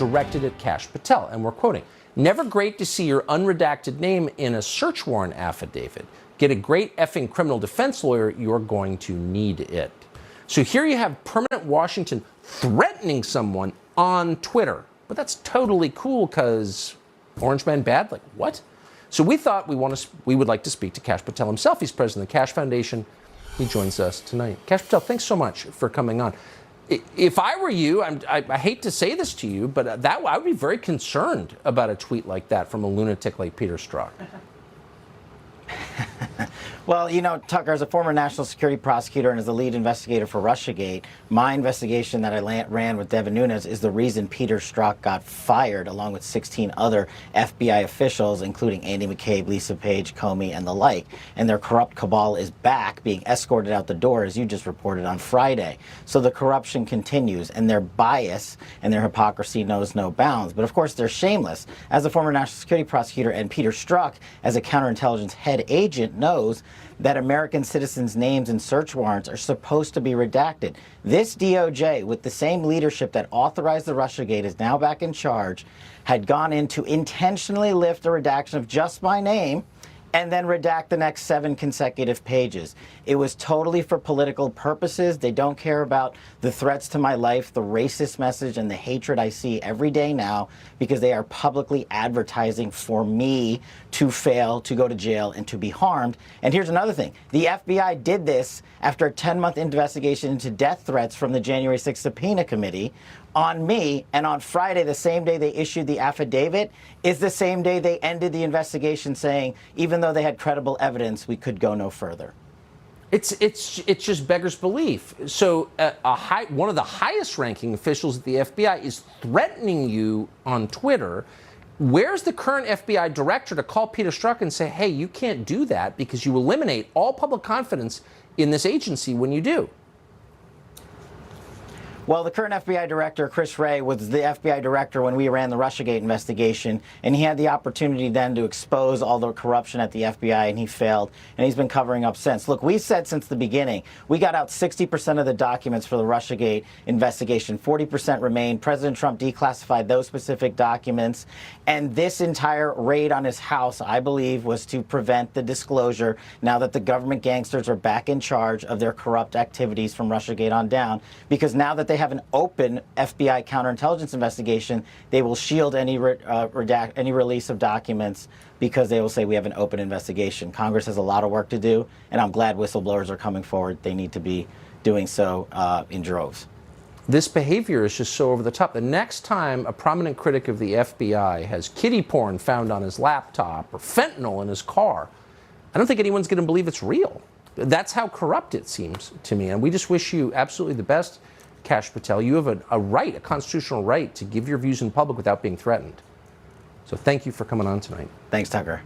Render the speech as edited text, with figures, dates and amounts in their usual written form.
directed at Kash Patel, and we're quoting, "Never great to see your unredacted name in a search warrant affidavit. Get a great effing criminal defense lawyer, you're going to need it." So here you have permanent Washington threatening someone on Twitter. But that's totally cool because Orange Man bad? Like, what? So we thought we would like to speak to Kash Patel himself. He's president of the Kash Foundation. He joins us tonight. Kash Patel, thanks so much for coming on. If I were you, I hate to say this to you, but I would be very concerned about a tweet like that from a lunatic like Peter Strzok. Well, you know, Tucker, as a former national security prosecutor and as the lead investigator for Russiagate, my investigation that I ran with Devin Nunes is the reason Peter Strzok got fired, along with 16 other FBI officials, including Andy McCabe, Lisa Page, Comey, and the like. And their corrupt cabal is back, being escorted out the door, as you just reported on Friday. So the corruption continues, and their bias and their hypocrisy knows no bounds. But of course, they're shameless. As a former national security prosecutor, and Peter Strzok, as a counterintelligence head agent, knows that American citizens' names in search warrants are supposed to be redacted. This DOJ, with the same leadership that authorized the Russiagate, is now back in charge, had gone in to intentionally lift a redaction of just my name and then redact the next 7 consecutive pages. It was totally for political purposes. They don't care about the threats to my life, the racist message, and the hatred I see every day now, because they are publicly advertising for me to fail, to go to jail, and to be harmed. And here's another thing. The FBI did this after a 10-month investigation into death threats from the January 6th subpoena committee on me, and on Friday, the same day they issued the affidavit, is the same day they ended the investigation, saying, even though they had credible evidence, we could go no further. It's just beggars belief. So one of the highest ranking officials at the FBI is threatening you on Twitter. Where's the current FBI director to call Peter Strzok and say, hey, you can't do that because you eliminate all public confidence in this agency when you do? Well, the current FBI director, Chris Wray, was the FBI director when we ran the Russiagate investigation, and he had the opportunity then to expose all the corruption at the FBI, and he failed, and he's been covering up since. Look, we said since the beginning, we got out 60% of the documents for the Russiagate investigation. 40% remained. President Trump declassified those specific documents, and this entire raid on his house, I believe, was to prevent the disclosure now that the government gangsters are back in charge of their corrupt activities from Russiagate on down, because now that they have an open FBI counterintelligence investigation, they will shield any release of documents because they will say we have an open investigation. Congress has a lot of work to do, and I'm glad whistleblowers are coming forward. They need to be doing so in droves. This behavior is just so over the top. The next time a prominent critic of the FBI has kiddie porn found on his laptop or fentanyl in his car, I don't think anyone's going to believe it's real. That's how corrupt it seems to me, and we just wish you absolutely the best, Kash Patel. You have a right, a constitutional right, to give your views in public without being threatened. So thank you for coming on tonight. Thanks, Tucker.